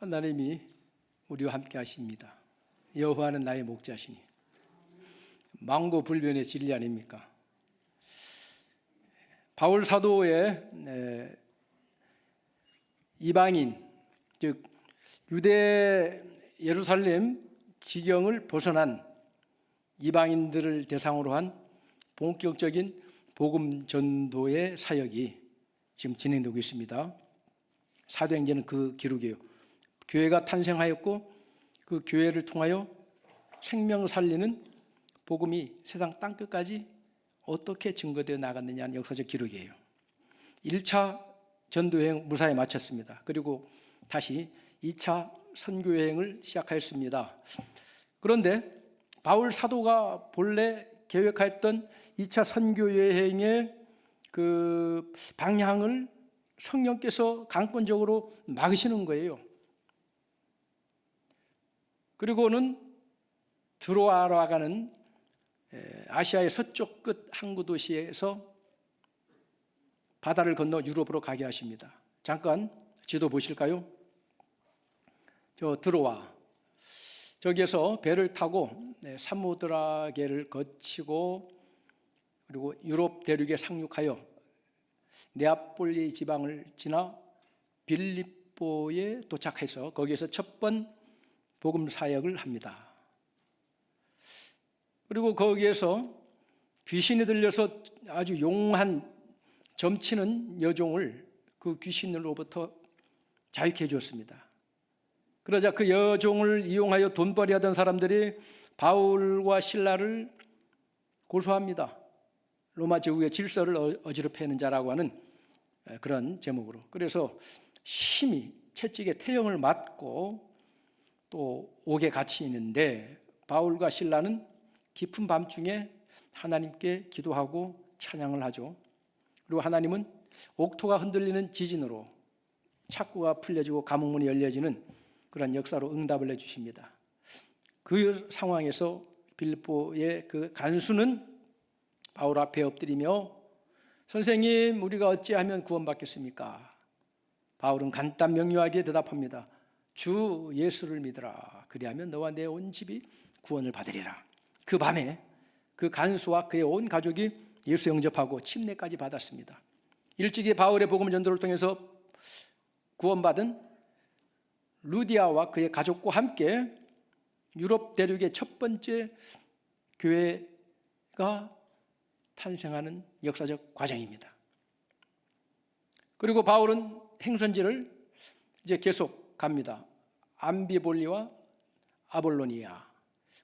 하나님이 우리와 함께 하십니다. 여호와는 나의 목자시니 망고불변의 진리 아닙니까? 바울 사도의 이방인, 즉 유대 예루살렘 지경을 벗어난 이방인들을 대상으로 한 본격적인 복음 전도의 사역이 지금 진행되고 있습니다. 사도행전은 그 기록이에요. 교회가 탄생하였고 그 교회를 통하여 생명 살리는 복음이 세상 땅끝까지 어떻게 증거되어 나갔느냐는 역사적 기록이에요. 1차 전도여행 무사히 마쳤습니다. 그리고 다시 2차 선교여행을 시작하였습니다. 그런데 바울 사도가 본래 계획하였던 2차 선교여행의 그 방향을 성령께서 강권적으로 막으시는 거예요. 그리고는 드로아로 가는 아시아의 서쪽 끝 항구 도시에서 바다를 건너 유럽으로 가게 하십니다. 잠깐 지도 보실까요? 저 드로아, 저기에서 배를 타고 사무드라계를 거치고 그리고 유럽 대륙에 상륙하여 네아폴리 지방을 지나 빌립보에 도착해서 거기에서 첫 번 복음 사역을 합니다. 그리고 거기에서 귀신이 들려서 아주 용한 점치는 여종을 그 귀신으로부터 자유케 해주었습니다. 그러자 그 여종을 이용하여 돈벌이 하던 사람들이 바울과 실라를 고소합니다. 로마 제국의 질서를 어지럽히는 자라고 하는 그런 제목으로. 그래서 심히 채찍에 태형을 맞고 또 옥에 갇혀 있는데 바울과 실라는 깊은 밤중에 하나님께 기도하고 찬양을 하죠. 그리고 하나님은 옥토가 흔들리는 지진으로 착고가 풀려지고 감옥문이 열려지는 그런 역사로 응답을 해주십니다. 그 상황에서 빌립보의 그 간수는 바울 앞에 엎드리며 선생님, 우리가 어찌하면 구원받겠습니까? 바울은 간단 명료하게 대답합니다. 주 예수를 믿으라. 그리하면 너와 내 온 집이 구원을 받으리라. 그 밤에 그 간수와 그의 온 가족이 예수 영접하고 침례까지 받았습니다. 일찍이 바울의 복음 전도를 통해서 구원받은 루디아와 그의 가족과 함께 유럽 대륙의 첫 번째 교회가 탄생하는 역사적 과정입니다. 그리고 바울은 행선지를 이제 계속 갑니다. 암비볼리와 아볼로니아.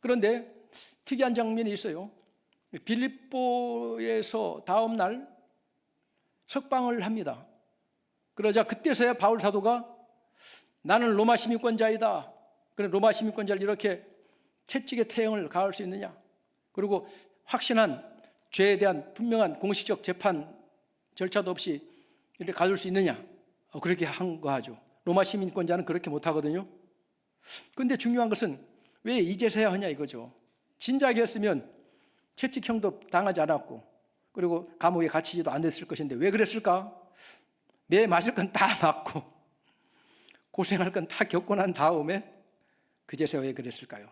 그런데 특이한 장면이 있어요. 빌립보에서 다음 날 석방을 합니다. 그러자 그때서야 바울 사도가 나는 로마 시민권자이다. 그래 로마 시민권자를 이렇게 채찍의 태형을 가할 수 있느냐? 그리고 확신한 죄에 대한 분명한 공식적 재판 절차도 없이 이렇게 가둘 수 있느냐? 그렇게 한 거 하죠. 로마 시민권자는 그렇게 못 하거든요. 그런데 중요한 것은 왜 이제서야 하냐 이거죠. 진작이었으면 채찍형도 당하지 않았고 그리고 감옥에 갇히지도 않았을 것인데 왜 그랬을까? 매 맞을 건 다 맞고 고생할 건 다 겪고 난 다음에 그제서야 왜 그랬을까요?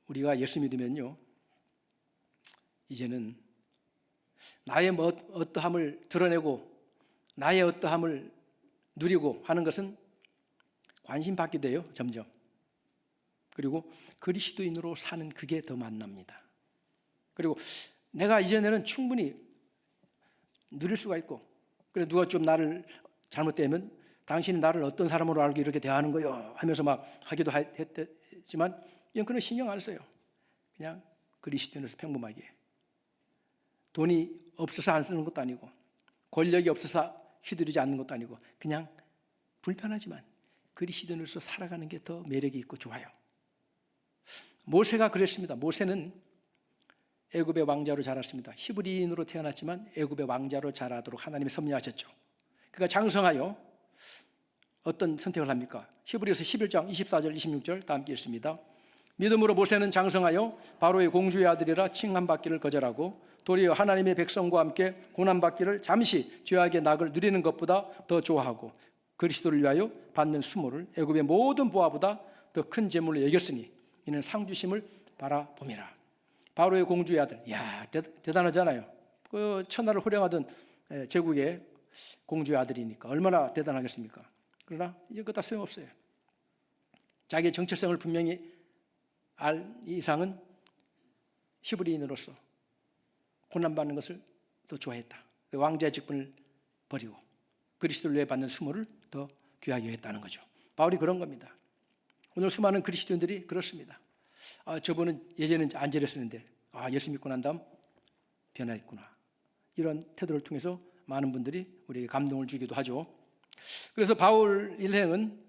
우리가 예수 믿으면요, 이제는 나의 어떠함을 드러내고 나의 어떠함을 누리고 하는 것은 관심받게 돼요, 점점. 그리고 그리스도인으로 사는 그게 더 만납니다. 그리고 내가 이전에는 충분히 누릴 수가 있고, 그래 누가 좀 나를 잘못되면 당신이 나를 어떤 사람으로 알고 이렇게 대하는 거요 하면서 막 하기도 했지만 이건 그런 신경 안 써요. 그냥 그리스도인으로서 평범하게. 돈이 없어서 안 쓰는 것도 아니고 권력이 없어서 휘두르지 않는 것도 아니고 그냥 불편하지만 그리스도인으로서 살아가는 게 더 매력이 있고 좋아요. 모세가 그랬습니다. 모세는 애굽의 왕자로 자랐습니다. 히브리인으로 태어났지만 애굽의 왕자로 자라도록 하나님이 섭리하셨죠. 그가 장성하여 어떤 선택을 합니까? 히브리서 11장 24절 26절 다 함께 읽습니다. 믿음으로 모세는 장성하여 바로의 공주의 아들이라 칭함받기를 거절하고 도리어 하나님의 백성과 함께 고난받기를 잠시 죄악의 낙을 누리는 것보다 더 좋아하고 그리스도를 위하여 받는 수모를 애굽의 모든 부하보다 더 큰 재물로 여겼으니 이는 상주심을 바라봄이라. 바로의 공주의 아들, 이야 대단하잖아요. 그 천하를 호령하던 제국의 공주의 아들이니까 얼마나 대단하겠습니까? 그러나 이거 다 소용없어요. 자기의 정체성을 분명히 알 이상은 히브리인으로서 고난받는 것을 더 좋아했다. 왕자의 직분을 버리고 그리스도를 위해 받는 수모를 더 귀하게 했다는 거죠. 바울이 그런 겁니다. 오늘 수많은 그리스도인들이 그렇습니다. 저분은 예전에는 안 저랬었는데 예수 믿고 난 다음 변화했구나. 이런 태도를 통해서 많은 분들이 우리에게 감동을 주기도 하죠. 그래서 바울 일행은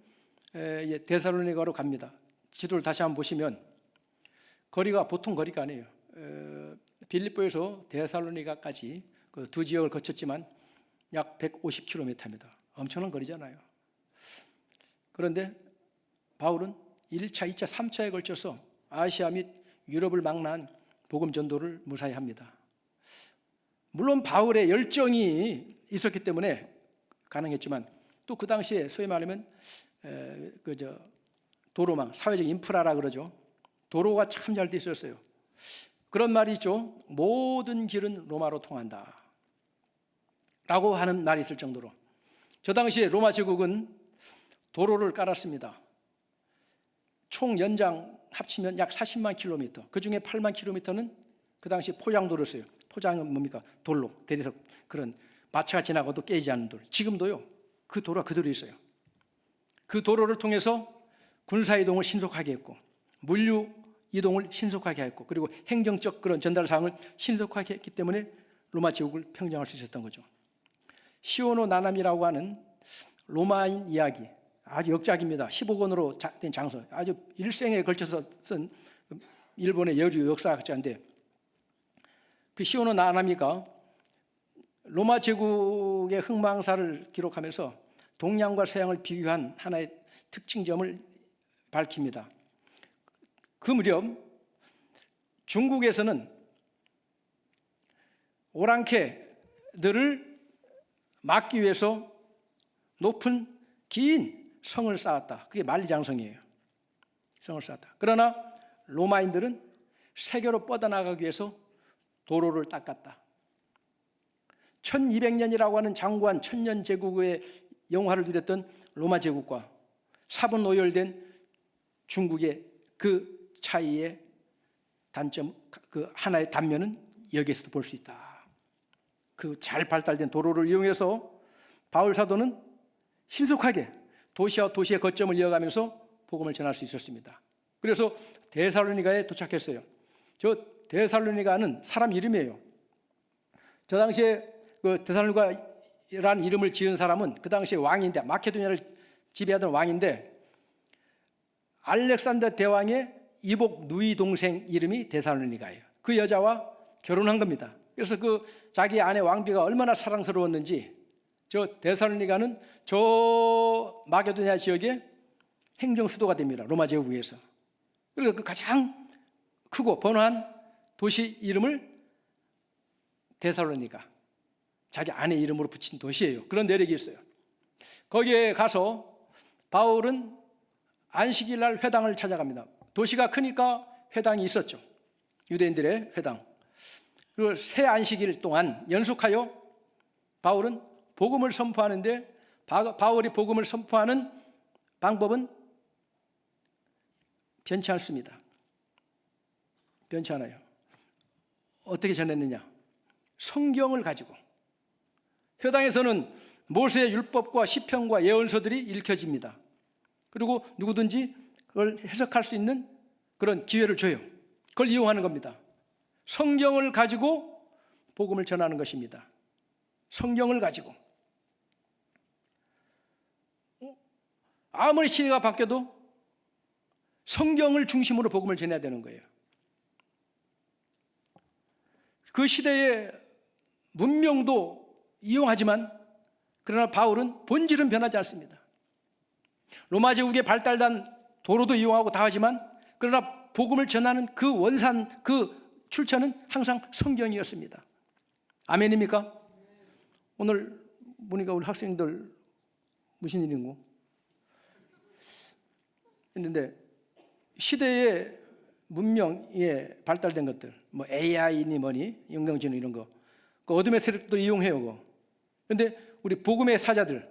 데살로니가로 갑니다. 지도를 다시 한번 보시면 거리가 보통 거리가 아니에요. 빌립보에서 데살로니가까지 그 두 지역을 거쳤지만 약 150km입니다. 엄청난 거리잖아요. 그런데 바울은 1차, 2차, 3차에 걸쳐서 아시아 및 유럽을 망라한 복음 전도를 무사히 합니다. 물론 바울의 열정이 있었기 때문에 가능했지만 또 그 당시에 소위 말하면 도로망, 사회적 인프라라 그러죠. 도로가 참 잘 돼 있었어요. 그런 말이 있죠. 모든 길은 로마로 통한다 라고 하는 말이 있을 정도로 저 당시에 로마 제국은 도로를 깔았습니다. 총 연장 합치면 약 40만 킬로미터, 그 중에 8만 킬로미터는 그 당시 포장도로였어요. 포장은 뭡니까? 돌로, 대리석, 그런 마차가 지나가도 깨지지 않는 돌. 지금도요, 그 도로가 그대로 있어요. 그 도로를 통해서 군사이동을 신속하게 했고 물류 이동을 신속하게 했고 그리고 행정적 그런 전달 사항을 신속하게 했기 때문에 로마 제국을 평정할 수 있었던 거죠. 시오노 나나미라고 하는 로마인 이야기, 아주 역작입니다. 15권으로 된 장서, 아주 일생에 걸쳐서 쓴 일본의 여류 역사학자인데 그 시오노 나나미가 로마 제국의 흥망사를 기록하면서 동양과 서양을 비교한 하나의 특징점을 밝힙니다. 그 무렵 중국에서는 오랑캐들을 막기 위해서 높은 긴 성을 쌓았다. 그게 만리장성이에요. 성을 쌓았다. 그러나 로마인들은 세계로 뻗어나가기 위해서 도로를 닦았다. 1200년이라고 하는 장구한 천년 제국의 영화를 누렸던 로마 제국과 사분오열된 중국의 그 차이의 단점, 그 하나의 단면은 여기에서도 볼 수 있다. 그 잘 발달된 도로를 이용해서 바울 사도는 신속하게 도시와 도시의 거점을 이어가면서 복음을 전할 수 있었습니다. 그래서 데살로니가에 도착했어요. 저 데살로니가는 사람 이름이에요. 저 당시에 그 데살로니가라는 이름을 지은 사람은 그 당시에 왕인데 마케도니아를 지배하던 왕인데 알렉산더 대왕의 이복 누이 동생 이름이 데살로니가예요. 그 여자와 결혼한 겁니다. 그래서 그 자기 아내 왕비가 얼마나 사랑스러웠는지 저 데살로니가는 저 마케도니아 지역의 행정 수도가 됩니다. 로마 제국에서. 그래서 그 가장 크고 번화한 도시 이름을 데살로니가, 자기 아내 이름으로 붙인 도시예요. 그런 내력이 있어요. 거기에 가서 바울은 안식일 날 회당을 찾아갑니다. 도시가 크니까 회당이 있었죠. 유대인들의 회당. 그리고 새 안식일 동안 연속하여 바울은 복음을 선포하는데 바울이 복음을 선포하는 방법은 변치 않습니다. 변치 않아요. 어떻게 전했느냐? 성경을 가지고 회당에서는 모세의 율법과 시편과 예언서들이 읽혀집니다. 그리고 누구든지 그걸 해석할 수 있는 그런 기회를 줘요. 그걸 이용하는 겁니다. 성경을 가지고 복음을 전하는 것입니다. 성경을 가지고. 아무리 시대가 바뀌어도 성경을 중심으로 복음을 전해야 되는 거예요. 그 시대의 문명도 이용하지만 그러나 바울은 본질은 변하지 않습니다. 로마 제국에 발달된 도로도 이용하고 다 하지만 그러나 복음을 전하는 그 원산, 그 출처는 항상 성경이었습니다. 아멘입니까? 오늘 보니까 우리 학생들 무슨 일인고? 했는데 시대의 문명에 발달된 것들, 뭐 AI니 뭐니, 인공지능 이런 거, 그 어둠의 세력도 이용해요. 그런데 우리 복음의 사자들,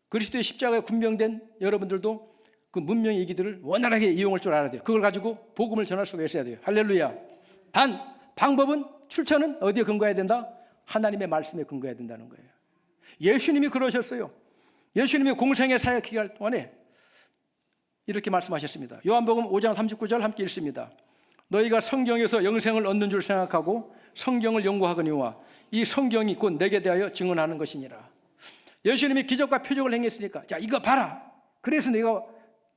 그리스도의 십자가에 군병된 여러분들도 그 문명의 얘기들을 원활하게 이용할 줄 알아야 돼요. 그걸 가지고 복음을 전할 수가 있어야 돼요. 할렐루야. 단 방법은, 출처는 어디에 근거해야 된다? 하나님의 말씀에 근거해야 된다는 거예요. 예수님이 그러셨어요. 예수님이 공생의 사역 기간 동안에 이렇게 말씀하셨습니다. 요한복음 5장 39절 함께 읽습니다. 너희가 성경에서 영생을 얻는 줄 생각하고 성경을 연구하거니와 이 성경이 곧 내게 대하여 증언하는 것이니라. 예수님이 기적과 표적을 행했으니까 자 이거 봐라, 그래서 내가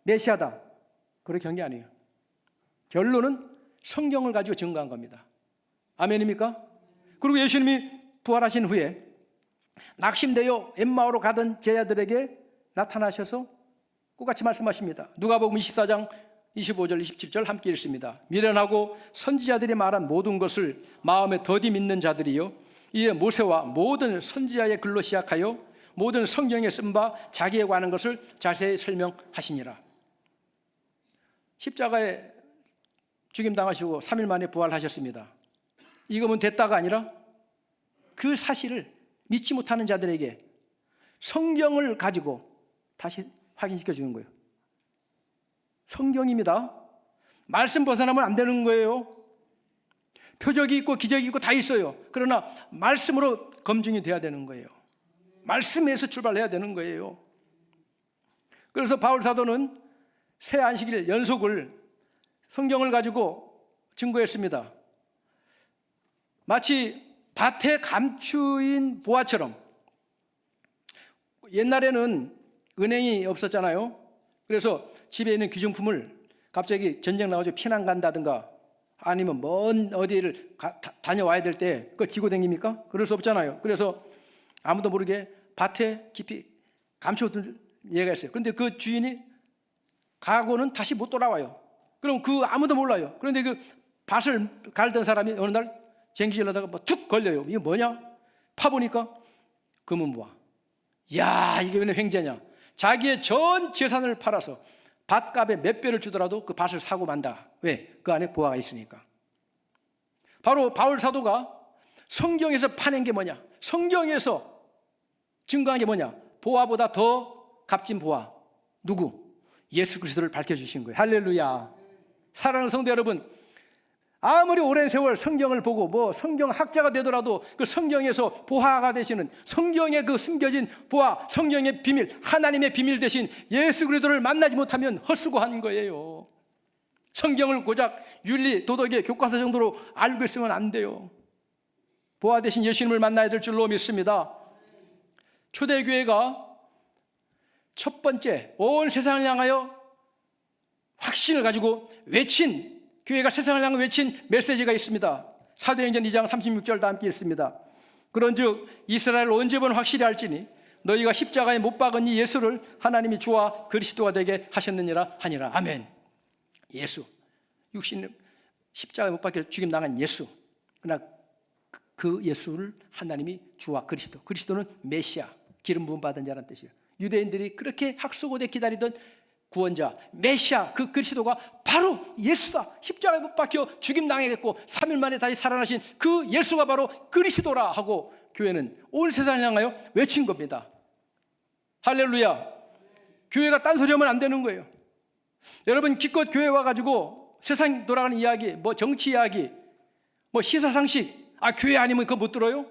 메시아다, 그렇게 한 게 아니에요. 결론은 성경을 가지고 증거한 겁니다. 아멘입니까? 그리고 예수님이 부활하신 후에 낙심되어 엠마오로 가던 제자들에게 나타나셔서 똑같이 말씀하십니다. 누가복음 24장 25절 27절 함께 읽습니다. 미련하고 선지자들이 말한 모든 것을 마음에 더디 믿는 자들이요 이에 모세와 모든 선지자의 글로 시작하여 모든 성경에 쓴 바 자기에 관한 것을 자세히 설명하시니라. 십자가에 죽임당하시고 3일 만에 부활하셨습니다. 이거면 됐다가 아니라 그 사실을 믿지 못하는 자들에게 성경을 가지고 다시 확인시켜 주는 거예요. 성경입니다. 말씀 벗어나면 안 되는 거예요. 표적이 있고 기적이 있고 다 있어요. 그러나 말씀으로 검증이 돼야 되는 거예요. 말씀에서 출발해야 되는 거예요. 그래서 바울 사도는 새 안식일 연속을 성경을 가지고 증거했습니다. 마치 밭에 감추인 보화처럼. 옛날에는 은행이 없었잖아요. 그래서 집에 있는 귀중품을 갑자기 전쟁 나가지고 피난 간다든가 아니면 먼 어디를 다녀와야 될 때 그걸 지고 다닙니까? 그럴 수 없잖아요. 그래서 아무도 모르게 밭에 깊이 감춰둔 얘가 있어요. 그런데 그 주인이 가고는 다시 못 돌아와요. 그럼 그 아무도 몰라요. 그런데 그 밭을 갈던 사람이 어느 날 쟁기질하다가 뭐 툭 걸려요. 이게 뭐냐? 파보니까 금은보화. 이야, 이게 왜 횡재냐? 자기의 전 재산을 팔아서 밭값의 몇 배를 주더라도 그 밭을 사고 만다. 왜? 그 안에 보화가 있으니까. 바로 바울 사도가 성경에서 파낸 게 뭐냐? 성경에서 증거한 게 뭐냐? 보화보다 더 값진 보화. 누구? 예수 그리스도를 밝혀주신 거예요. 할렐루야. 사랑하는 성도 여러분, 아무리 오랜 세월 성경을 보고 뭐 성경 학자가 되더라도 그 성경에서 보화가 되시는 성경에 그 숨겨진 보화, 성경의 비밀, 하나님의 비밀 대신 예수 그리스도를 만나지 못하면 헛수고한 거예요. 성경을 고작 윤리, 도덕의 교과서 정도로 알고 있으면 안 돼요. 보화 대신 예수님을 만나야 될 줄로 믿습니다. 초대교회가 첫 번째 온 세상을 향하여 확신을 가지고 외친, 교회가 세상을 향해 외친 메시지가 있습니다. 사도행전 2장 36절 다 함께 읽습니다. 그런즉 이스라엘 온 집은 확실히 알지니 너희가 십자가에 못 박은 이 예수를 하나님이 주와 그리스도가 되게 하셨느니라 하니라. 아멘. 예수, 육신 십자가에 못 박혀 죽임 당한 예수. 그러나 그 예수를 하나님이 주와 그리스도, 그리스도는 메시아, 기름 부음 받은 자라는 뜻이에요. 유대인들이 그렇게 학수고대 기다리던 구원자, 메시아, 그 그리스도가 바로 예수다. 십자가에 못 박혀 죽임당했고 3일 만에 다시 살아나신 그 예수가 바로 그리스도라 하고 교회는 온 세상을 향하여 외친 겁니다. 할렐루야. 교회가 딴소리하면 안 되는 거예요. 여러분 기껏 교회 와가지고 세상 돌아가는 이야기, 뭐 정치 이야기, 뭐 시사상식, 교회 아니면 그거 못 들어요?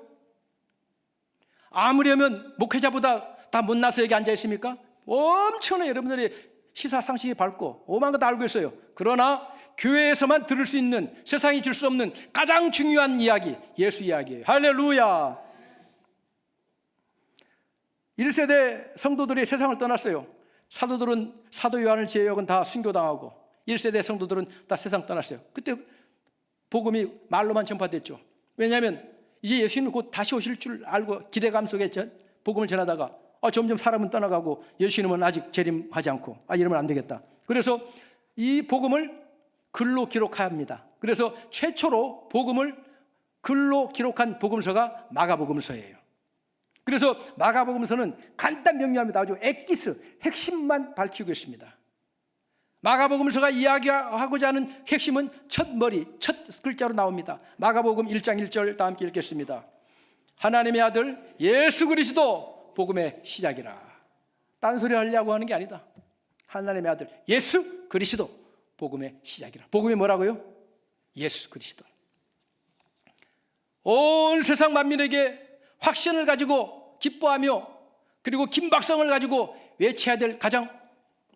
아무리 하면 목회자보다 다 못나서 여기 앉아 있습니까? 엄청나게 여러분들이 시사상식이 밝고 오만 거 다 알고 있어요. 그러나 교회에서만 들을 수 있는, 세상이 줄 수 없는 가장 중요한 이야기, 예수 이야기예요. 할렐루야. 1세대 성도들이 세상을 떠났어요. 사도들은, 사도 요한을 제외하고는 다 순교당하고 1세대 성도들은 다 세상 떠났어요. 그때 복음이 말로만 전파됐죠. 왜냐하면 이제 예수님은 곧 다시 오실 줄 알고 기대감 속에 복음을 전하다가 점점 사람은 떠나가고 예수님은 아직 재림하지 않고 이러면 안 되겠다. 그래서 이 복음을 글로 기록합니다. 그래서 최초로 복음을 글로 기록한 복음서가 마가복음서예요. 그래서 마가복음서는 간단 명료합니다. 아주 엑기스, 핵심만 밝히고 있습니다. 마가복음서가 이야기하고자 하는 핵심은 첫 머리, 첫 글자로 나옵니다. 마가복음 1장 1절 다 함께 읽겠습니다. 하나님의 아들 예수 그리스도 복음의 시작이라. 딴소리 하려고 하는 게 아니다. 하나님의 아들 예수 그리스도 복음의 시작이라. 복음이 뭐라고요? 예수 그리스도. 온 세상 만민에게 확신을 가지고 기뻐하며 그리고 긴박성을 가지고 외쳐야 될 가장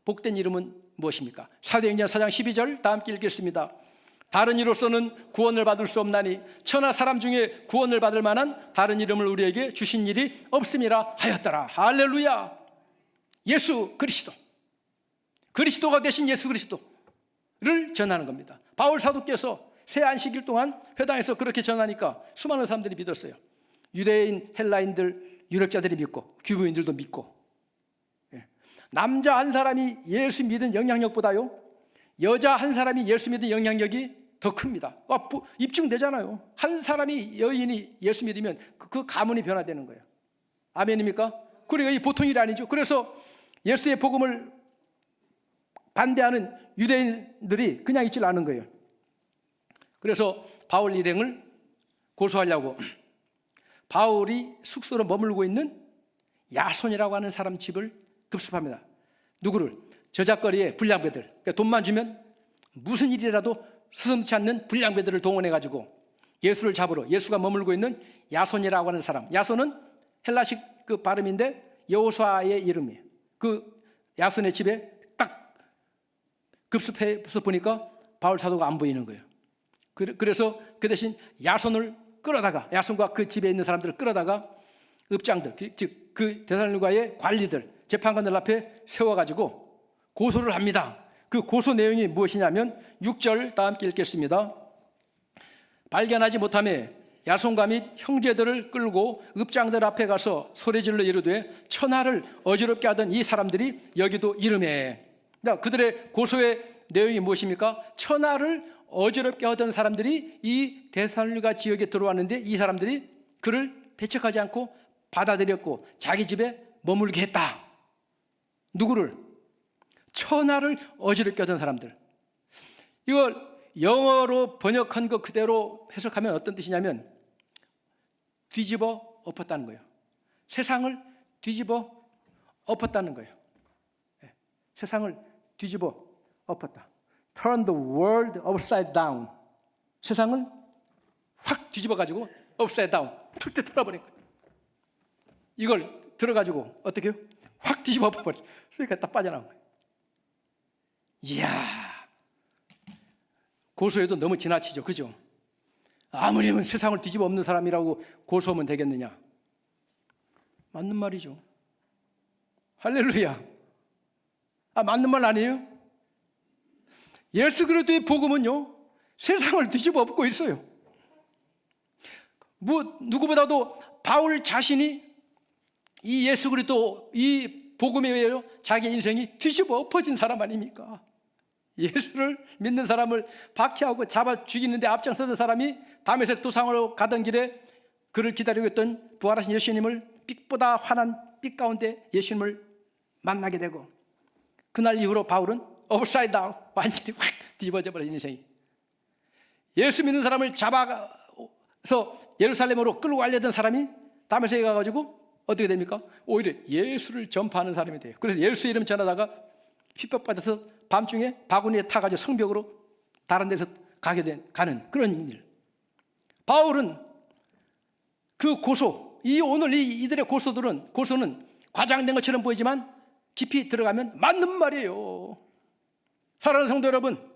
복된 이름은 무엇입니까? 사도행전 4장 12절 다 함께 읽겠습니다. 다른 이로서는 구원을 받을 수 없나니 천하 사람 중에 구원을 받을 만한 다른 이름을 우리에게 주신 일이 없음이라 하였더라. 할렐루야. 예수 그리스도, 그리스도가 되신 예수 그리스도를 전하는 겁니다. 바울 사도께서 새 안식일 동안 회당에서 그렇게 전하니까 수많은 사람들이 믿었어요. 유대인, 헬라인들, 유력자들이 믿고 귀부인들도 믿고. 남자 한 사람이 예수 믿은 영향력보다요 여자 한 사람이 예수 믿은 영향력이 더 큽니다. 입증되잖아요. 한 사람이, 여인이 예수 믿으면 그 가문이 변화되는 거예요. 아멘입니까? 그러니까 이 보통 일이 아니죠. 그래서 예수의 복음을 반대하는 유대인들이 그냥 있질 않은 거예요. 그래서 바울 일행을 고소하려고 바울이 숙소로 머물고 있는 야손이라고 하는 사람 집을 급습합니다. 누구를? 저작거리의 불량배들. 그러니까 돈만 주면 무슨 일이라도 스스럼치 않는 불량배들을 동원해가지고 예수를 잡으러, 예수가 머물고 있는 야손이라고 하는 사람. 야손은 헬라식 그 발음인데 여호수아의 이름이에요. 그 야손의 집에 딱 급습해서 보니까 바울 사도가 안 보이는 거예요. 그래서 그 대신 야손을 끌어다가, 야손과 그 집에 있는 사람들을 끌어다가 읍장들, 즉 그 데살로니가의 관리들, 재판관들 앞에 세워가지고 고소를 합니다. 그 고소 내용이 무엇이냐면 6절 다 함께 읽겠습니다. 발견하지 못하며 야손과 및 형제들을 끌고 읍장들 앞에 가서 소리질러 이르되 천하를 어지럽게 하던 이 사람들이 여기도 이름에. 그러니까 그들의 고소의 내용이 무엇입니까? 천하를 어지럽게 하던 사람들이 이 데살로니가 지역에 들어왔는데 이 사람들이 그를 배척하지 않고 받아들였고 자기 집에 머물게 했다. 누구를? 천하를 어지럽게 하던 사람들. 이걸 영어로 번역한 거 그대로 해석하면 어떤 뜻이냐면 뒤집어 엎었다는 거예요. 세상을 뒤집어 엎었다는 거예요. 세상을 뒤집어 엎었다. Turn the world upside down. 세상을 확 뒤집어 가지고 upside down 툭 털어버린 거예요. 이걸 들어가지고 어떻게 해요? 확 뒤집어 엎어버려. 수익가 딱 빠져나온 거예요. 이야, 고소해도 너무 지나치죠, 그죠? 아무리면 세상을 뒤집어 엎는 사람이라고 고소하면 되겠느냐? 맞는 말이죠. 할렐루야. 맞는 말 아니에요? 예수 그리스도의 복음은요 세상을 뒤집어 엎고 있어요. 누구보다도 바울 자신이 이 예수 그리스도 이 복음에 의하여 자기 인생이 뒤집어 엎어진 사람 아닙니까? 예수를 믿는 사람을 박해하고 잡아 죽이는데 앞장서던 사람이 다메섹 도상으로 가던 길에 그를 기다리고 있던 부활하신 예수님을 빛보다 환한 빛 가운데 예수님을 만나게 되고 그날 이후로 바울은 업사이드 다운 완전히 확 뒤집어져 버린 인생이. 예수 믿는 사람을 잡아서 예루살렘으로 끌고 가려던 사람이 다메섹에 가가지고 어떻게 됩니까? 오히려 예수를 전파하는 사람이 돼요. 그래서 예수 이름 전하다가 핍박받아서 밤중에 바구니에 타가지고 성벽으로 다른 데서 가는 그런 일. 바울은 그 고소, 오늘 이들의 고소는 과장된 것처럼 보이지만 깊이 들어가면 맞는 말이에요. 사랑하는 성도 여러분,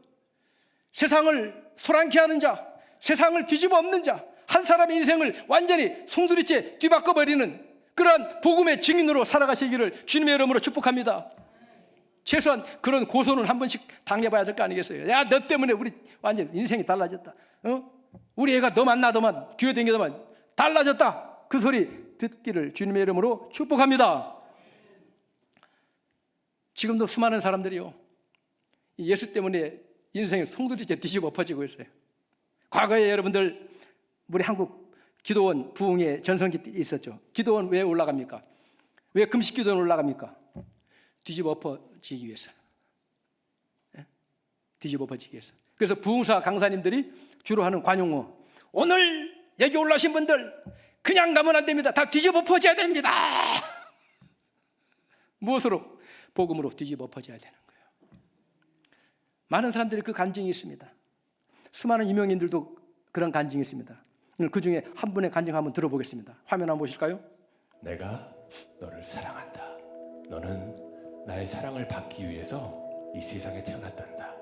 세상을 소란케 하는 자, 세상을 뒤집어 엎는 자, 한 사람의 인생을 완전히 송두리째 뒤바꿔버리는 그러한 복음의 증인으로 살아가시기를 주님의 이름으로 축복합니다. 최소한 그런 고소는 한 번씩 당해봐야 될 거 아니겠어요? 야, 너 때문에 우리 완전 인생이 달라졌다. 우리 애가 너 만나더만 교회 다니더만 달라졌다. 그 소리 듣기를 주님의 이름으로 축복합니다. 지금도 수많은 사람들이요 예수 때문에 인생이 송두리째 뒤집어 엎어지고 있어요. 과거에 여러분들 우리 한국 기도원 부흥회 전성기 때 있었죠. 기도원 왜 올라갑니까? 왜 금식 기도원 올라갑니까? 뒤집어 엎어지기 위해서. 뒤집어 엎어지기 위해서. 그래서 부흥사 강사님들이 주로 하는 관용어, 오늘 여기 올라오신 분들 그냥 가면 안 됩니다. 다 뒤집어 엎어져야 됩니다. 무엇으로? 복음으로 뒤집어 엎어져야 되는 거예요. 많은 사람들이 그 간증이 있습니다. 수많은 유명인들도 그런 간증이 있습니다. 오늘 그 중에 한 분의 간증 한번 들어보겠습니다. 화면 한번 보실까요? 내가 너를 사랑한다. 너는 나의 사랑을 받기 위해서 이 세상에 태어났단다.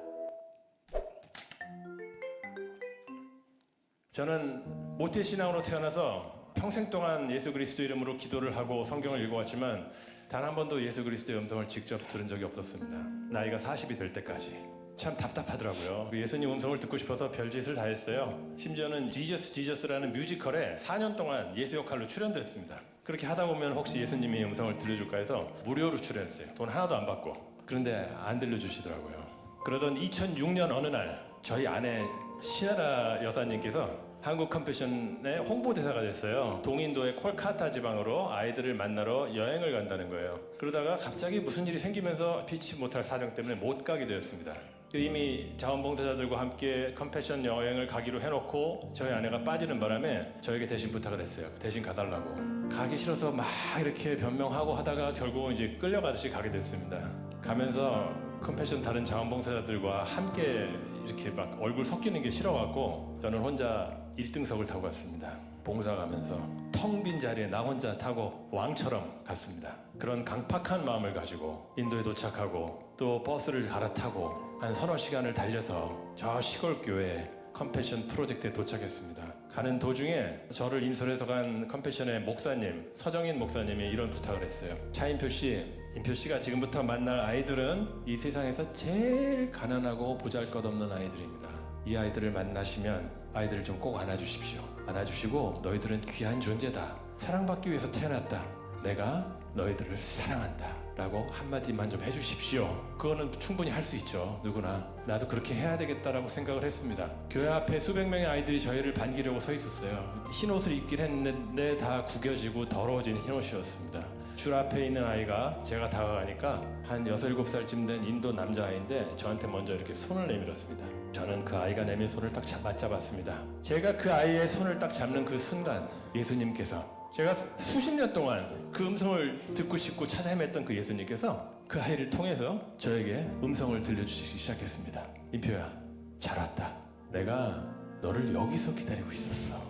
저는 모태신앙으로 태어나서 평생 동안 예수 그리스도 이름으로 기도를 하고 성경을 읽어왔지만 단 한 번도 예수 그리스도의 음성을 직접 들은 적이 없었습니다. 나이가 40이 될 때까지. 참 답답하더라고요. 예수님 음성을 듣고 싶어서 별짓을 다 했어요. 심지어는 지저스라는 뮤지컬에 4년 동안 예수 역할로 출연됐습니다. 그렇게 하다 보면 혹시 예수님의 음성을 들려줄까 해서 무료로 출연했어요. 돈 하나도 안 받고. 그런데 안 들려주시더라고요. 그러던 2006년 어느 날 저희 아내 신하라 여사님께서 한국 컴패션의 홍보대사가 됐어요. 동인도의 콜카타 지방으로 아이들을 만나러 여행을 간다는 거예요. 그러다가 갑자기 무슨 일이 생기면서 피치 못할 사정 때문에 못 가게 되었습니다. 이미 자원봉사자들과 함께 컴패션 여행을 가기로 해놓고 저희 아내가 빠지는 바람에 저에게 대신 부탁을 했어요. 대신 가달라고. 가기 싫어서 막 이렇게 변명하고 하다가 결국 이제 끌려가듯이 가게 됐습니다. 가면서 컴패션 다른 자원봉사자들과 함께 이렇게 막 얼굴 섞이는 게 싫어갖고 저는 혼자 1등석을 타고 갔습니다. 봉사 가면서 텅 빈 자리에 나 혼자 타고 왕처럼 갔습니다. 그런 강팍한 마음을 가지고 인도에 도착하고 또 버스를 갈아타고 한 서너 시간을 달려서 저 시골 교회 컴패션 프로젝트에 도착했습니다. 가는 도중에 저를 인솔해서 간 컴패션의 목사님, 서정인 목사님이 이런 부탁을 했어요. 차인표 씨, 인표 씨가 지금부터 만날 아이들은 이 세상에서 제일 가난하고 보잘것없는 아이들입니다. 이 아이들을 만나시면 아이들을 좀 꼭 안아주십시오. 안아주시고 너희들은 귀한 존재다. 사랑받기 위해서 태어났다. 내가 너희들을 사랑한다. 라고 한마디만 좀 해주십시오. 그거는 충분히 할 수 있죠. 누구나. 나도 그렇게 해야 되겠다라고 생각을 했습니다. 교회 앞에 수백 명의 아이들이 저희를 반기려고 서 있었어요. 흰옷을 입긴 했는데 다 구겨지고 더러워진 흰옷이었습니다. 줄 앞에 있는 아이가 제가 다가가니까 한 6, 7살쯤 된 인도 남자아이인데 저한테 먼저 이렇게 손을 내밀었습니다. 저는 그 아이가 내민 손을 딱 맞잡았습니다. 제가 그 아이의 손을 딱 잡는 그 순간 예수님께서, 제가 수십 년 동안 그 음성을 듣고 싶고 찾아 헤맸던 그 예수님께서 그 아이를 통해서 저에게 음성을 들려주시기 시작했습니다. 인표야, 잘 왔다. 내가 너를 여기서 기다리고 있었어.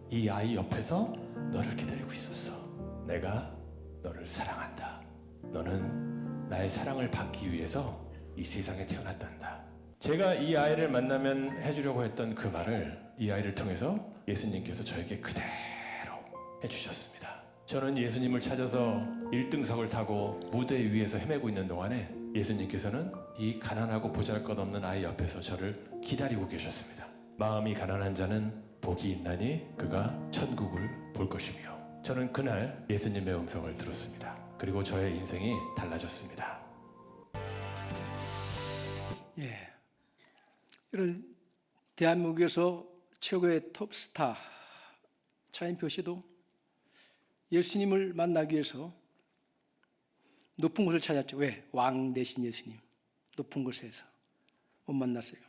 이 아이 옆에서 너를 기다리고 있었어. 내가 너를 사랑한다. 너는 나의 사랑을 받기 위해서 이 세상에 태어났단다. 제가 이 아이를 만나면 해주려고 했던 그 말을 이 아이를 통해서 예수님께서 저에게 그대로 해주셨습니다. 저는 예수님을 찾아서 1등석을 타고 무대 위에서 헤매고 있는 동안에 예수님께서는 이 가난하고 보잘것없는 아이 옆에서 저를 기다리고 계셨습니다. 마음이 가난한 자는 복이 있나니 그가 천국을 볼 것이며, 저는 그날 예수님의 음성을 들었습니다. 그리고 저의 인생이 달라졌습니다. 예, 이런 대한민국에서 최고의 톱스타 차인표 씨도 예수님을 만나기 위해서 높은 곳을 찾았죠. 왜? 왕 대신 예수님. 높은 곳에서 못 만났어요.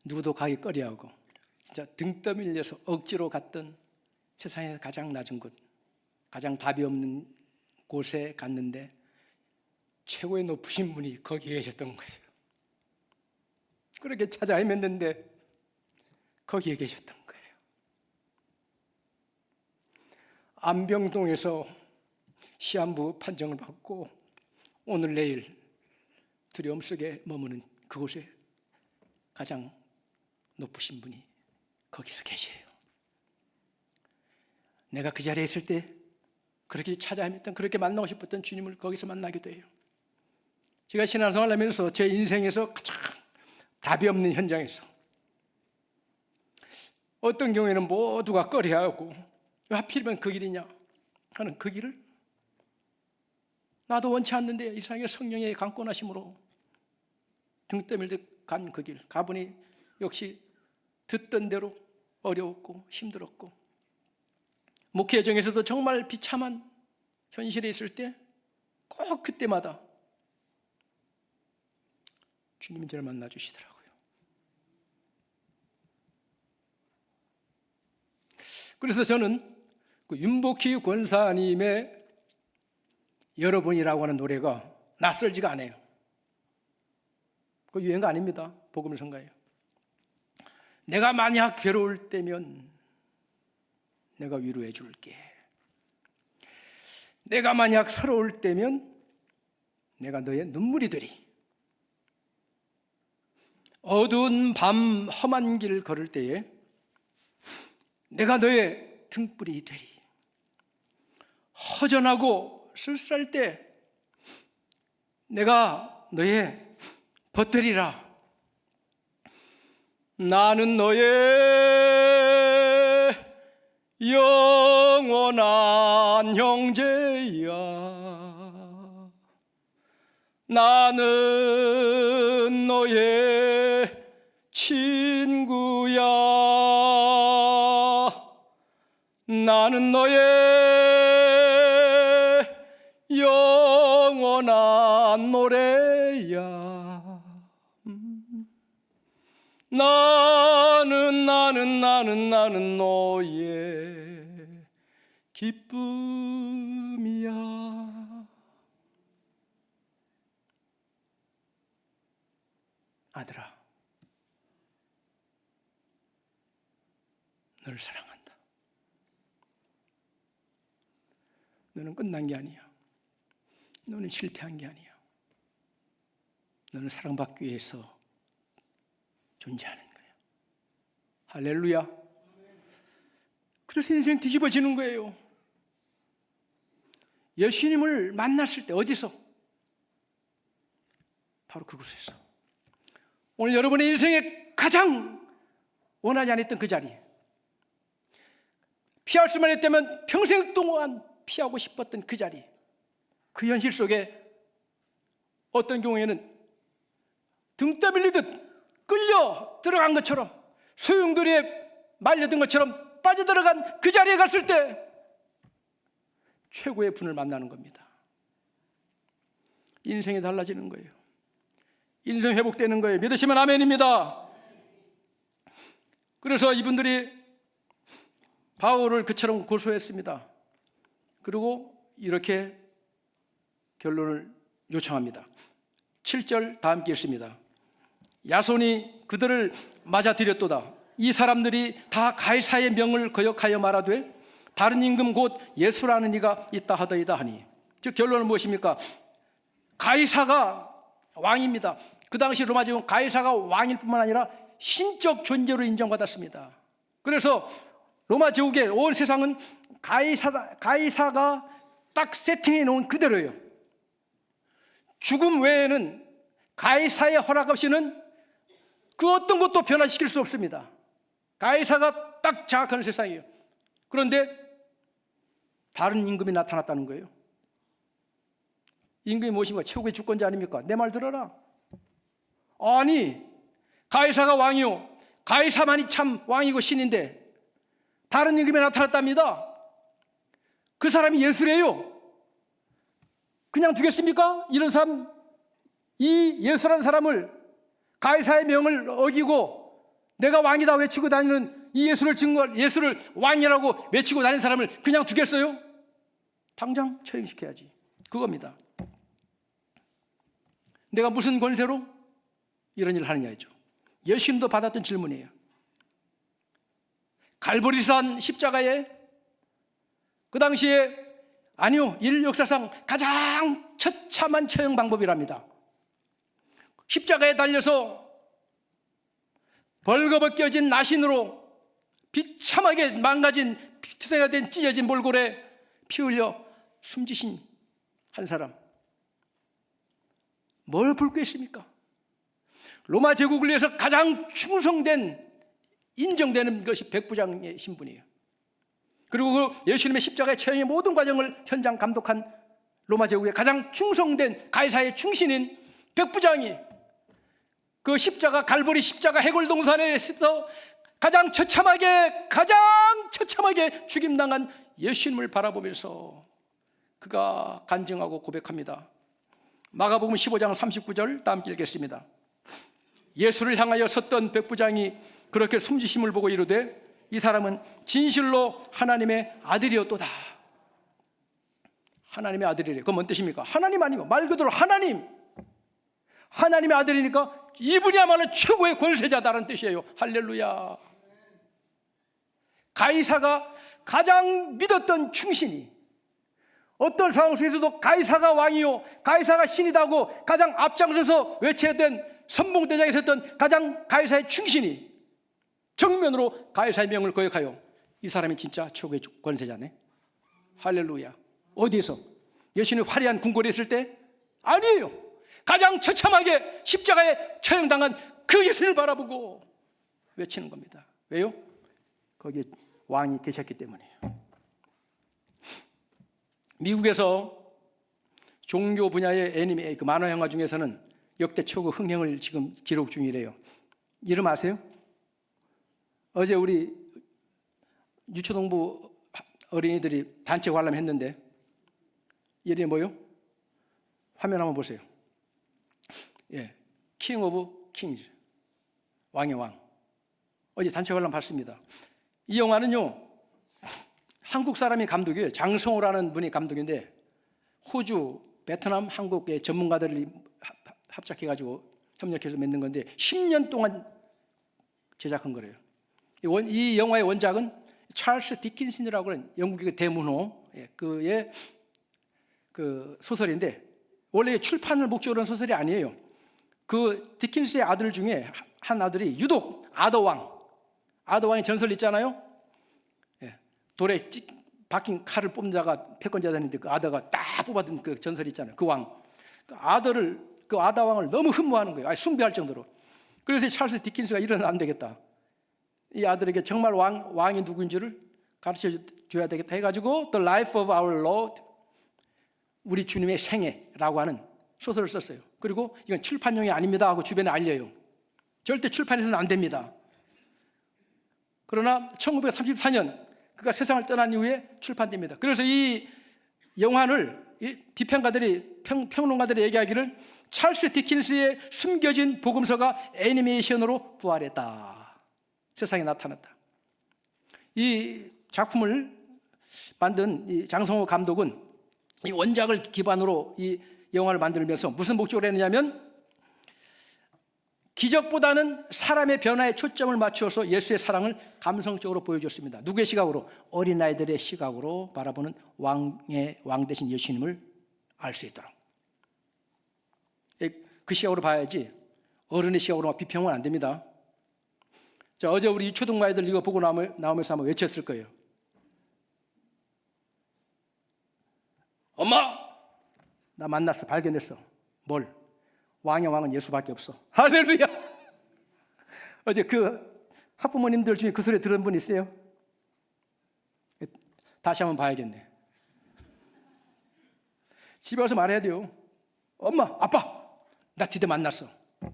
누구도 가기 꺼려하고 진짜 등 떠밀려서 억지로 갔던 세상에 가장 낮은 곳, 가장 답이 없는 곳에 갔는데 최고의 높으신 분이 거기에 계셨던 거예요. 그렇게 찾아 헤맸는데 거기에 계셨던 거예요. 안병동에서 시한부 판정을 받고 오늘 내일 두려움 속에 머무는 그곳에 가장 높으신 분이 거기서 계세요. 내가 그 자리에 있을 때 그렇게 찾아 헤맸던, 그렇게 만나고 싶었던 주님을 거기서 만나게 돼요. 제가 신앙생활을 하면서 제 인생에서 가장 답이 없는 현장에서 어떤 경우에는 모두가 꺼려하고 왜 하필이면 그 길이냐 하는 그 길을 나도 원치 않는데 이상하게 성령의 강권하심으로 등 떠밀듯 간 그 길 가보니 역시 듣던 대로 어려웠고 힘들었고, 목회 여정에서도 정말 비참한 현실에 있을 때 꼭 그때마다 주님이 저를 만나주시더라고요. 그래서 저는 그 윤복희 권사님의 여러분이라고 하는 노래가 낯설지가 않아요. 그 유행가 아닙니다. 복음을 선가예요. 내가 만약 괴로울 때면 내가 위로해 줄게. 내가 만약 서러울 때면 내가 너의 눈물이 되리. 어두운 밤 험한 길 걸을 때에 내가 너의 등불이 되리. 허전하고 쓸쓸할 때 내가 너의 벗되리라. 나는 너의 영원한 형제야. 나는 너의 친구야. 나는 너의 영원한 노래야. 나는 너의 기쁨이야. 아들아, 너를 사랑한다. 너는 끝난 게 아니야. 너는 실패한 게 아니야. 너는 사랑받기 위해서 존재하는 거야. 할렐루야. 그래서 인생 뒤집어지는 거예요. 예수님을 만났을 때 어디서? 바로 그곳에서. 오늘 여러분의 인생에 가장 원하지 않았던 그 자리, 피할 수만 했다면 평생 동안 피하고 싶었던 그 자리, 그 현실 속에 어떤 경우에는 등 떠밀리듯 끌려 들어간 것처럼, 소용돌이에 말려든 것처럼 빠져들어간 그 자리에 갔을 때 최고의 분을 만나는 겁니다. 인생이 달라지는 거예요. 인생 회복되는 거예요. 믿으시면 아멘입니다. 그래서 이분들이 바울을 그처럼 고소했습니다. 그리고 이렇게 결론을 요청합니다. 7절 다 함께 읽습니다. 야손이 그들을 맞아들였도다. 이 사람들이 다 가이사의 명을 거역하여 말하되 다른 임금 곧 예수라는 이가 있다 하더이다 하니. 즉 결론은 무엇입니까? 가이사가 왕입니다. 그 당시 로마 제국은 가이사가 왕일 뿐만 아니라 신적 존재로 인정받았습니다. 그래서 로마 제국의 온 세상은 가이사가 딱 세팅해 놓은 그대로예요. 죽음 외에는 가이사의 허락 없이는 그 어떤 것도 변화시킬 수 없습니다. 가이사가 딱 장악하는 세상이에요. 그런데 다른 임금이 나타났다는 거예요. 임금이 무엇인가? 최고의 주권자 아닙니까? 내 말 들어라. 아니, 가이사가 왕이요, 가이사만이 참 왕이고 신인데 다른 임금이 나타났답니다. 그 사람이 예수래요. 그냥 두겠습니까? 이런 사람, 이 예수라는 사람을, 가이사의 명을 어기고 내가 왕이다 외치고 다니는 이 예수를 왕이라고 외치고 다니는 사람을 그냥 두겠어요? 당장 처형시켜야지. 그겁니다. 내가 무슨 권세로 이런 일을 하느냐죠. 예수님도 받았던 질문이에요. 갈보리산 십자가에 그 당시에, 아니요, 인류 역사상 가장 처참한 처형 방법이랍니다. 십자가에 달려서 벌거벗겨진 나신으로 비참하게 망가진 피투성이가 된 찢어진 몰골에 피 흘려 숨지신 한 사람, 뭘 볼 게 있습니까? 로마 제국을 위해서 가장 충성된, 인정되는 것이 백부장의 신분이에요. 그리고 그 예수님의 십자가의 처형의 모든 과정을 현장 감독한 로마 제국의 가장 충성된 가이사의 충신인 백부장이 그 십자가 갈보리 십자가 해골동산에서 가장 처참하게 죽임당한 예수님을 바라보면서 그가 간증하고 고백합니다. 마가복음 15장 39절 다 함께 읽겠습니다. 예수를 향하여 섰던 백부장이 그렇게 숨지심을 보고 이르되 이 사람은 진실로 하나님의 아들이었도다. 하나님의 아들이래. 그건 뭔 뜻입니까? 하나님 아니고 말 그대로 하나님의 아들이니까 이분이야말로 최고의 권세자다라는 뜻이에요. 할렐루야. 가이사가 가장 믿었던 충신이 어떤 상황 속에서도 가이사가 왕이요 가이사가 신이다고 가장 앞장서서 외쳐야 된 선봉대장에 섰던 가장 가이사의 충신이 정면으로 가이사의 명을 거역하여 이 사람이 진짜 최고의 권세자네. 할렐루야. 어디에서? 예수님이 화려한 궁궐에 있을 때? 아니에요. 가장 처참하게 십자가에 처형당한 그 예수님을 바라보고 외치는 겁니다. 왜요? 거기에 왕이 계셨기 때문이에요. 미국에서 종교 분야의 애니메 그 만화 영화 중에서는 역대 최고 흥행을 지금 기록 중이래요. 이름 아세요? 어제 우리 유초동부 어린이들이 단체 관람했는데 이름이 뭐요? 화면 한번 보세요. 예, 킹 오브 킹즈, 왕의 왕. 어제 단체 관람 봤습니다. 이 영화는요 한국 사람이 감독이에요. 장성호라는 분이 감독인데 호주, 베트남, 한국의 전문가들이 합작해가지고 협력해서 만든 건데 10년 동안 제작한 거래요. 이 영화의 원작은 찰스 디킨슨이라고 하는 영국의 대문호 그의 그 소설인데 원래 출판을 목적으로 한 소설이 아니에요. 그 디킨스의 아들 중에 한 아들이 유독 아더왕의 전설 있잖아요. 돌에 박힌 칼을 뽑는 자가 패권자들인데 그 아더가 딱 뽑아둔 그 전설 있잖아요. 그 왕, 그 아더왕을 너무 흠모하는 거예요. 숭배할 정도로. 그래서 찰스 디킨스가 이러면 안 되겠다. 이 아들에게 정말 왕이 누구인지를 가르쳐 줘야 되겠다 해가지고 The Life of Our Lord, 우리 주님의 생애라고 하는 소설을 썼어요. 그리고 이건 출판용이 아닙니다 하고 주변에 알려요. 절대 출판해서는 안 됩니다. 그러나 1934년 그가 세상을 떠난 이후에 출판됩니다. 그래서 이 영화를 비평가들이 평론가들이 얘기하기를 찰스 디킨스의 숨겨진 복음서가 애니메이션으로 부활했다. 세상에 나타났다. 이 작품을 만든 이 장성호 감독은 이 원작을 기반으로 이 영화를 만들면서 무슨 목적으로 했느냐면 기적보다는 사람의 변화에 초점을 맞추어서 예수의 사랑을 감성적으로 보여줬습니다. 누구의 시각으로? 어린아이들의 시각으로 바라보는 왕 대신 예수님을 알 수 있도록. 그 시각으로 봐야지 어른의 시각으로 비평은 안 됩니다. 자, 어제 우리 초등부 아이들 이거 보고 나오면서 한번 외쳤을 거예요. 엄마! 나 만났어. 발견했어. 뭘? 왕의 왕은 예수밖에 없어. 할렐루야! 어제 그 학부모님들 중에 그 소리 들은 분 있어요? 다시 한번 봐야겠네. 집에 와서 말해야 돼요. 엄마, 아빠, 나 드디어 만났어.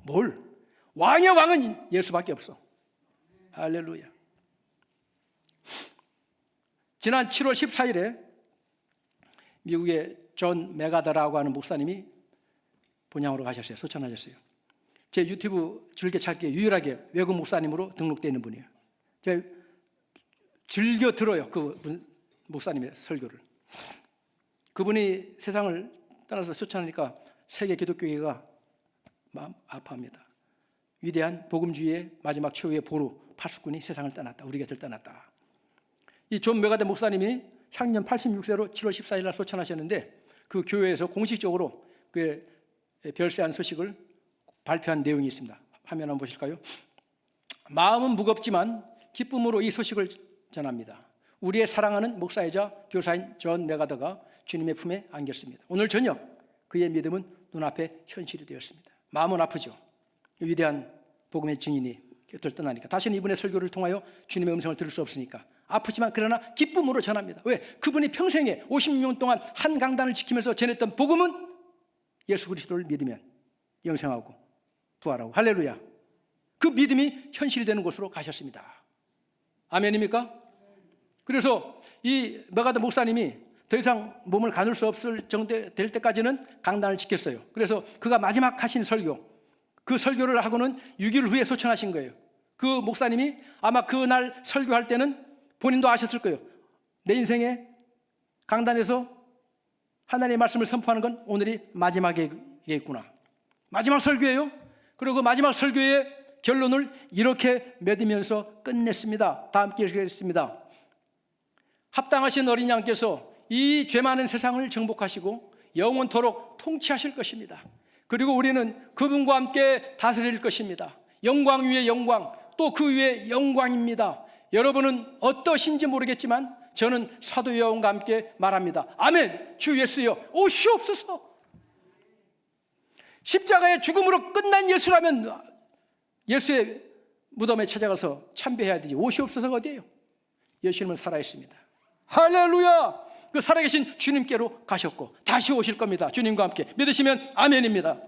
뭘? 왕의 왕은 예수밖에 없어. 할렐루야. 지난 7월 14일에 미국의 존 메가더라고 하는 목사님이 본향으로 가셨어요. 소천하셨어요. 제 유튜브 즐겨찾기에 유일하게 외국 목사님으로 등록되어 있는 분이에요. 제가 즐겨 들어요. 그 목사님의 설교를. 그분이 세상을 떠나서 소천하니까 세계 기독교계가 마음 아파합니다. 위대한 복음주의의 마지막 최후의 보루 파수꾼이 세상을 떠났다. 우리 곁을 떠났다. 이 존 메가더 목사님이 향년 86세로 7월 14일 날 소천하셨는데 그 교회에서 공식적으로 그 별세한 소식을 발표한 내용이 있습니다. 화면 한번 보실까요? 마음은 무겁지만 기쁨으로 이 소식을 전합니다. 우리의 사랑하는 목사이자 교사인 존 메가더가 주님의 품에 안겼습니다. 오늘 저녁 그의 믿음은 눈앞에 현실이 되었습니다. 마음은 아프죠. 위대한 복음의 증인이 곁을 떠나니까 다시는 이분의 설교를 통하여 주님의 음성을 들을 수 없으니까 아프지만 그러나 기쁨으로 전합니다. 왜? 그분이 평생에 56년 동안 한 강단을 지키면서 전했던 복음은 예수 그리스도를 믿으면 영생하고 부활하고 할렐루야. 그 믿음이 현실이 되는 곳으로 가셨습니다. 아멘입니까? 그래서 이 메가드 목사님이 더 이상 몸을 가눌 수 없을 정도 될 때까지는 강단을 지켰어요. 그래서 그가 마지막 하신 설교, 그 설교를 하고는 6일 후에 소천하신 거예요. 그 목사님이 아마 그날 설교할 때는 본인도 아셨을 거예요. 내 인생에 강단에서 하나님의 말씀을 선포하는 건 오늘이 마지막이겠구나. 마지막 설교예요. 그리고 그 마지막 설교의 결론을 이렇게 맺으면서 끝냈습니다. 다 함께 읽겠습니다. 합당하신 어린 양께서 이 죄 많은 세상을 정복하시고 영원토록 통치하실 것입니다. 그리고 우리는 그분과 함께 다스릴 것입니다. 영광 위에 영광, 또 그 위에 영광입니다. 여러분은 어떠신지 모르겠지만 저는 사도 요한과 함께 말합니다. 아멘. 주 예수여 오시옵소서. 십자가의 죽음으로 끝난 예수라면 예수의 무덤에 찾아가서 참배해야 되지. 오시옵소서가 어디예요? 예수님은 살아있습니다. 할렐루야. 그 살아계신 주님께로 가셨고 다시 오실 겁니다. 주님과 함께 믿으시면 아멘입니다.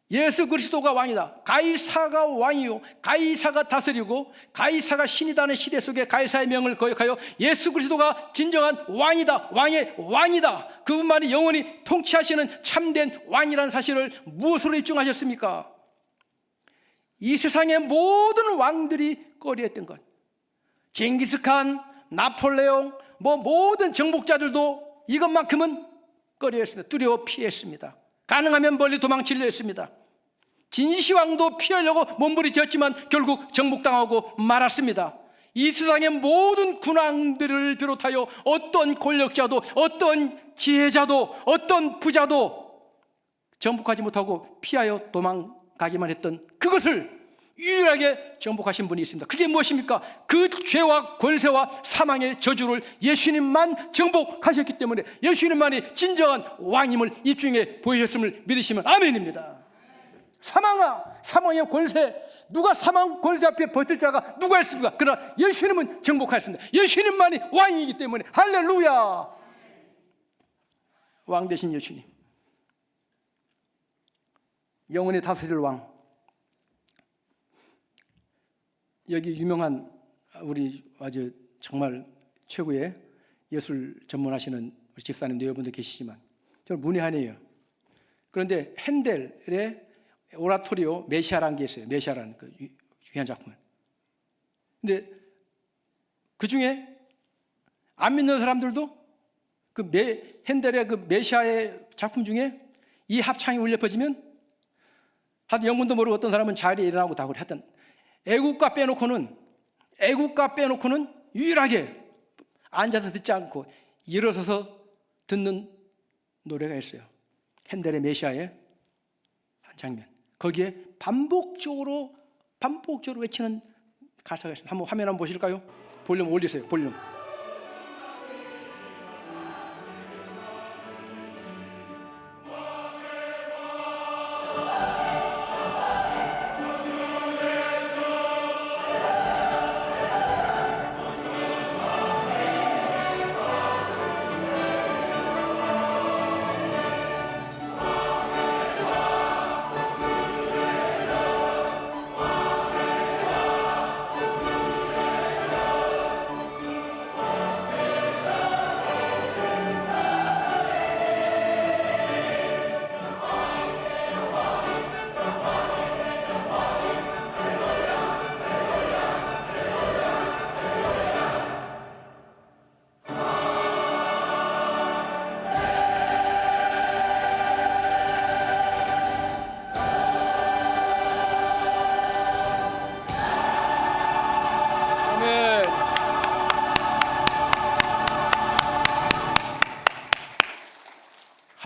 예수 그리스도가 왕이다. 가이사가 왕이요, 가이사가 다스리고 가이사가 신이다는 시대 속에 가이사의 명을 거역하여 예수 그리스도가 진정한 왕이다. 왕의 왕이다. 그분만이 영원히 통치하시는 참된 왕이라는 사실을 무엇으로 입증하셨습니까? 이 세상의 모든 왕들이 꺼려했던 것, 징기스칸, 나폴레옹, 모든 정복자들도 이것만큼은 꺼려했습니다. 두려워 피했습니다. 가능하면 멀리 도망치려 했습니다. 진시황도 피하려고 몸부림쳤지만 결국 정복당하고 말았습니다. 이 세상의 모든 군왕들을 비롯하여 어떤 권력자도, 어떤 지혜자도, 어떤 부자도 정복하지 못하고 피하여 도망가기만 했던 그것을 유일하게 정복하신 분이 있습니다. 그게 무엇입니까? 그 죄와 권세와 사망의 저주를 예수님만 정복하셨기 때문에 예수님만이 진정한 왕임을 입증해 보이셨음을 믿으시면 아멘입니다. 사망아, 사망의 권세, 누가 사망 권세 앞에 버틸 자가 누가 있습니까? 그러나 예수님은 정복하셨습니다. 예수님만이 왕이기 때문에 할렐루야. 왕 되신 예수님, 영원히 다스릴 왕. 여기 유명한 우리 아주 정말 최고의 예술 전문하시는 우리 집사님도 여러분도 계시지만 저는 문외한이에요. 그런데 핸델의 오라토리오 메시아라는 게 있어요. 메시아라는 그 귀한 작품. 근데 그 중에 안 믿는 사람들도 그 핸델의 그 메시아의 작품 중에 이 합창이 울려 퍼지면 하여튼 영문도 모르고 어떤 사람은 자리에 일어나고 다 그래. 하여튼 애국가 빼놓고는 유일하게 앉아서 듣지 않고 일어서서 듣는 노래가 있어요. 핸델의 메시아의 한 장면. 거기에 반복적으로 외치는 가사가 있습니다. 한번 화면 한번 보실까요? 볼륨 올리세요. 볼륨.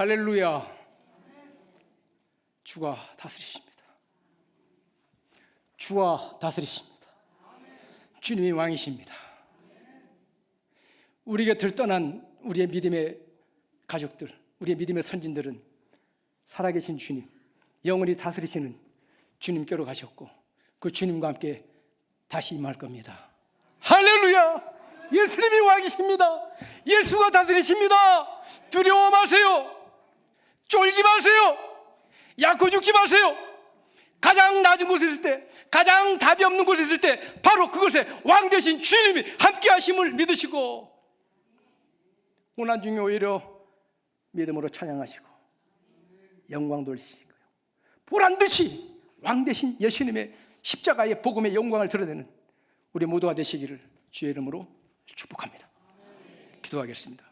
할렐루야. 주가 다스리십니다. 주가 다스리십니다. 주님이 왕이십니다. 우리 곁을 떠난 우리의 믿음의 가족들, 우리의 믿음의 선진들은 살아계신 주님, 영원히 다스리시는 주님께로 가셨고 그 주님과 함께 다시 임할 겁니다. 할렐루야. 예수님이 왕이십니다. 예수가 다스리십니다. 두려워 마세요. 쫄지 마세요. 약고 죽지 마세요. 가장 낮은 곳에 있을 때, 가장 답이 없는 곳에 있을 때 바로 그것에 왕 되신 주님이 함께 하심을 믿으시고 고난 중에 오히려 믿음으로 찬양하시고 영광 돌리시고요, 보란듯이 왕 되신 예수님의 십자가의 복음의 영광을 드러내는 우리 모두가 되시기를 주의 이름으로 축복합니다. 기도하겠습니다.